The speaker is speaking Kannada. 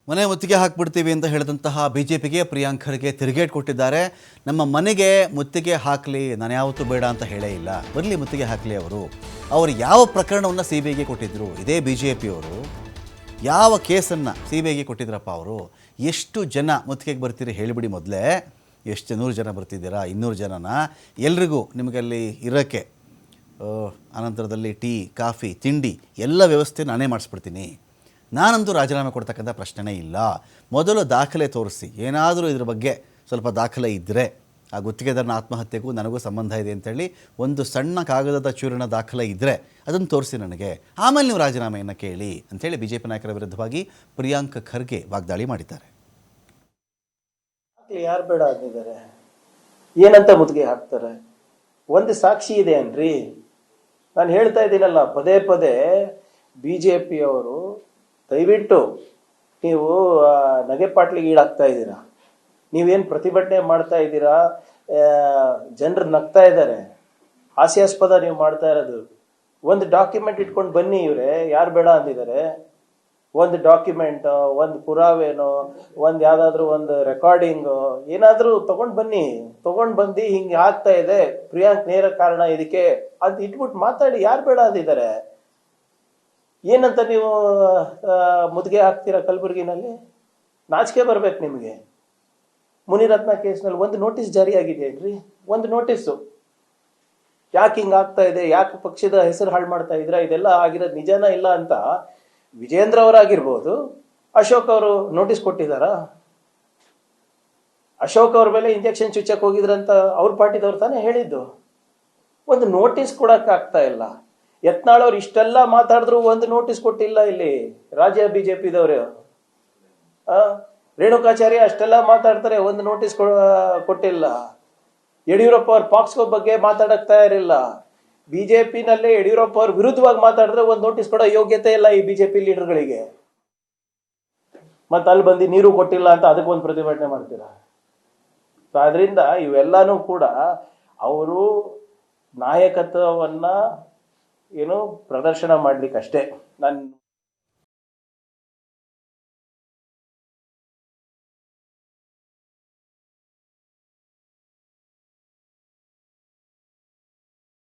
ಮನೆ ಮುತ್ತಿಗೆ ಹಾಕ್ಬಿಡ್ತೀವಿ ಅಂತ ಹೇಳಿದಂತಹ ಬಿಜೆಪಿಗೆ ಪ್ರಿಯಾಂಕ್ ಖರ್ಗೆ ತಿರುಗೇಟ್ ಕೊಟ್ಟಿದ್ದಾರೆ. ನಮ್ಮ ಮನೆಗೆ ಮುತ್ತಿಗೆ ಹಾಕಲಿ, ನಾನು ಯಾವತ್ತೂ ಬೇಡ ಅಂತ ಹೇಳೇ ಇಲ್ಲ, ಬರಲಿ ಮುತ್ತಿಗೆ ಹಾಕಲಿ. ಅವರು ಯಾವ ಪ್ರಕರಣವನ್ನು ಸಿ ಬಿ ಐಗೆ ಕೊಟ್ಟಿದ್ದರು? ಇದೇ ಬಿಜೆಪಿಯವರು ಯಾವ ಕೇಸನ್ನು ಸಿ ಬಿ ಐಗೆ ಕೊಟ್ಟಿದ್ರಪ್ಪ? ಅವರು ಎಷ್ಟು ಜನ ಮುತ್ತಿಗೆಗೆ ಬರ್ತೀರಿ ಹೇಳಿಬಿಡಿ ಮೊದಲೇ. ಎಷ್ಟು 100 ಜನ ಬರ್ತಿದ್ದೀರಾ? 200 ಜನನ? ಎಲ್ರಿಗೂ ನಿಮಗಲ್ಲಿ ಇರೋಕ್ಕೆ ಅನಂತರದಲ್ಲಿ ಟೀ ಕಾಫಿ ತಿಂಡಿ ಎಲ್ಲ ವ್ಯವಸ್ಥೆ ನಾನೇ ಮಾಡಿಸ್ಬಿಡ್ತೀನಿ. ನಾನಂತೂ ರಾಜೀನಾಮೆ ಕೊಡ್ತಕ್ಕಂಥ ಪ್ರಶ್ನೆನೇ ಇಲ್ಲ. ಮೊದಲು ದಾಖಲೆ ತೋರಿಸಿ, ಏನಾದರೂ ಇದ್ರ ಬಗ್ಗೆ ಸ್ವಲ್ಪ ದಾಖಲೆ ಇದ್ದರೆ, ಆ ಗುತ್ತಿಗೆದಾರನ ಆತ್ಮಹತ್ಯೆಗೂ ನನಗೂ ಸಂಬಂಧ ಇದೆ ಅಂತೇಳಿ ಒಂದು ಸಣ್ಣ ಕಾಗದದ ಚೂರಿನ ದಾಖಲೆ ಇದ್ದರೆ ಅದನ್ನು ತೋರಿಸಿ ನನಗೆ, ಆಮೇಲೆ ನೀವು ರಾಜೀನಾಮೆಯನ್ನು ಕೇಳಿ ಅಂಥೇಳಿ ಬಿ ಜೆ ಪಿ ನಾಯಕರ ವಿರುದ್ಧವಾಗಿ ಪ್ರಿಯಾಂಕ್ ಖರ್ಗೆ ವಾಗ್ದಾಳಿ ಮಾಡಿದ್ದಾರೆ. ಯಾರು ಬೇಡ ಅಂದಿದ್ದಾರೆ? ಏನಂತ ಮುತ್ತಿಗೆ ಹಾಕ್ತಾರೆ? ಒಂದು ಸಾಕ್ಷಿ ಇದೆ ಅನ್ರಿ. ನಾನು ಹೇಳ್ತಾ ಇದ್ದೀನಲ್ಲ ಪದೇ ಪದೇ, ಬಿಜೆಪಿಯವರು ದಯವಿಟ್ಟು ನೀವು ನಗೆಪಾಟ್ಲಿಗೆ ಈಡಾಗ್ತಾ ಇದ್ದೀರಾ. ನೀವೇನು ಪ್ರತಿಭಟನೆ ಮಾಡ್ತಾ ಇದ್ದೀರಾ, ಜನರು ನಗ್ತಾ ಇದ್ದಾರೆ, ಹಾಸ್ಯಾಸ್ಪದ ನೀವು ಮಾಡ್ತಾ ಇರೋದು. ಒಂದು ಡಾಕ್ಯುಮೆಂಟ್ ಇಟ್ಕೊಂಡು ಬನ್ನಿ. ಇವರೇ ಯಾರು ಬೇಡ ಅಂದಿದ್ದಾರೆ? ಒಂದು ಡಾಕ್ಯುಮೆಂಟ್, ಒಂದು ಪುರಾವೆನೋ, ಒಂದು ಯಾವುದಾದ್ರೂ ಒಂದು ರೆಕಾರ್ಡಿಂಗ್ ಏನಾದರೂ ತಗೊಂಡು ಬಂದು ಹಿಂಗೆ ಆಗ್ತಾ ಇದೆ, ಪ್ರಿಯಾಂಕ್ ನೇರ ಕಾರಣ ಇದಕ್ಕೆ ಅಂತ ಇಟ್ಬಿಟ್ಟು ಮಾತಾಡಿ. ಯಾರು ಬೇಡ ಅಂದಿದ್ದಾರೆ? ಏನಂತ ನೀವು ಮುದ್ಗೆ ಹಾಕ್ತೀರಾ ಕಲಬುರಗಿನಲ್ಲಿ? ನಾಚಿಕೆ ಬರ್ಬೇಕು ನಿಮಗೆ. ಮುನಿರತ್ನ ಕೇಸ್ನಲ್ಲಿ ಒಂದು ನೋಟಿಸ್ ಜಾರಿ ಆಗಿದೆಯೇನ್ರಿ? ಒಂದು ನೋಟಿಸು. ಯಾಕೆ ಹಿಂಗೆ ಆಗ್ತಾ ಇದೆ, ಯಾಕೆ ಪಕ್ಷದ ಹೆಸರು ಹಾಳು ಮಾಡ್ತಾ ಇದ್ರ, ಇದೆಲ್ಲ ಆಗಿರೋದು ನಿಜಾನ ಇಲ್ಲ ಅಂತ ವಿಜೇಂದ್ರ ಅವರಾಗಿರ್ಬೋದು, ಅಶೋಕ್ ಅವರು ನೋಟಿಸ್ ಕೊಟ್ಟಿದ್ದಾರಾ? ಅಶೋಕ್ ಅವ್ರ ಮೇಲೆ ಇಂಜೆಕ್ಷನ್ ಚುಚ್ಚಕ್ಕೆ ಹೋಗಿದ್ರಂತ ಅವ್ರ ಪಾರ್ಟಿದವ್ರು ತಾನೇ ಹೇಳಿದ್ದು. ಒಂದು ನೋಟಿಸ್ ಕೊಡಕ್ ಆಗ್ತಾ ಇಲ್ಲ. ಯತ್ನಾಳ್ ಅವ್ರು ಇಷ್ಟೆಲ್ಲ ಮಾತಾಡಿದ್ರು ಒಂದು ನೋಟಿಸ್ ಕೊಟ್ಟಿಲ್ಲ ಇಲ್ಲಿ ರಾಜ್ಯ ಬಿಜೆಪಿದವರು. ರೇಣುಕಾಚಾರ್ಯ ಅಷ್ಟೆಲ್ಲ ಮಾತಾಡ್ತಾರೆ, ಒಂದು ನೋಟಿಸ್ ಕೊಟ್ಟಿಲ್ಲ. ಯಡಿಯೂರಪ್ಪ ಅವ್ರ ಪಾಕ್ಸ್ಕೋ ಬಗ್ಗೆ ಮಾತಾಡಕ್ ತಯಾರಿಲ್ಲ. ಬಿಜೆಪಿನಲ್ಲೇ ಯಡಿಯೂರಪ್ಪ ಅವ್ರ ವಿರುದ್ಧವಾಗಿ ಮಾತಾಡಿದ್ರೆ ಒಂದು ನೋಟಿಸ್ ಕೊಡೋ ಯೋಗ್ಯತೆ ಇಲ್ಲ ಈ ಬಿಜೆಪಿ ಲೀಡರ್ಗಳಿಗೆ. ಮತ್ತೆ ಅಲ್ಲಿ ಬಂದು ನೀರು ಕೊಟ್ಟಿಲ್ಲ ಅಂತ ಅದಕ್ಕೆ ಒಂದು ಪ್ರತಿಭಟನೆ ಮಾಡ್ತೀರಾ? ಆದ್ರಿಂದ ಇವೆಲ್ಲಾನು ಕೂಡ ಅವರು ನಾಯಕತ್ವವನ್ನ ಏನು ಪ್ರದರ್ಶನ ಮಾಡ್ಲಿಕ್ಕೆ ಅಷ್ಟೇ. ನಾನು